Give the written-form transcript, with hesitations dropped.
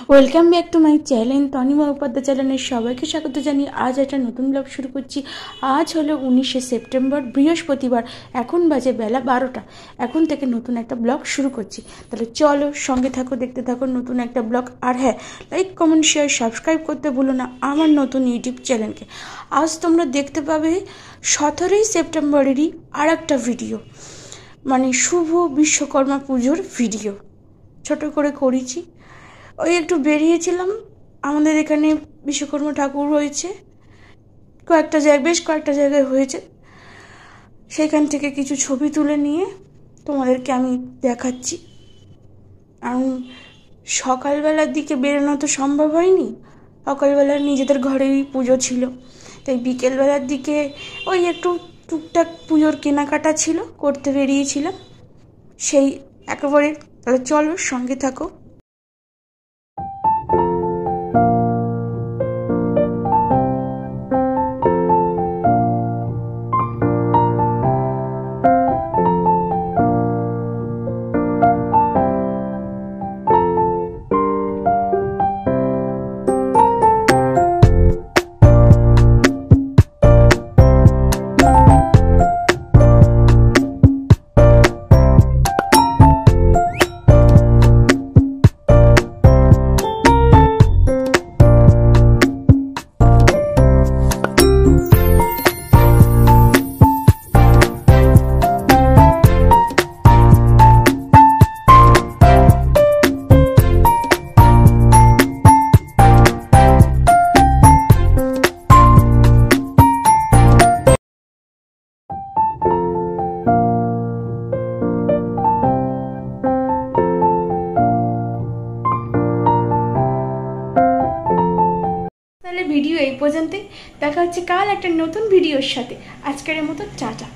Welcome back to my channel Tanima Upadhyay চ্যানেলের সবাইকে স্বাগত জানিয়ে আজ একটা নতুন ব্লগ শুরু করছি। আজ হলো 19শে সেপ্টেম্বর, বৃহস্পতিবার। এখন বাজে বেলা 12টা। এখন থেকে নতুন একটা ব্লগ শুরু করছি। তাহলে চলো সঙ্গে থাকো, দেখতে থাকো নতুন একটা ব্লগ। আর হ্যাঁ, লাইক কমেন্ট শেয়ার সাবস্ক্রাইব করতে ভুলো না আমার নতুন ইউটিউব চ্যানেলকে। আজ তোমরা দেখতে পাবে 17ই সেপ্টেম্বরেরই আর একটা ভিডিও, মানে শুভ বিশ্বকর্মা পুজোর ভিডিও ছোট করে করেছি। ওই একটু বেরিয়েছিলাম, আমাদের এখানে বিশ্বকর্মা ঠাকুর হয়েছে বেশ কয়েকটা জায়গায় হয়েছে, সেখান থেকে কিছু ছবি তুলে নিয়ে তোমাদেরকে আমি দেখাচ্ছি। আমি সকালবেলার দিকে বেরোনো তো সম্ভব হয়নি, সকালবেলা নিজেদের ঘরেই পুজো ছিল, তাই বিকেলবেলার দিকে ওই একটু টুকটাক পুজোর কেনাকাটা ছিল, করতে বেরিয়েছিলাম সেই একেবারে। তাহলে চলো সঙ্গে থাকো। তাহলে ভিডিও এই পর্যন্তই, দেখা হচ্ছে কাল একটা নতুন ভিডিওর সাথে। আজকের মতো টাটা।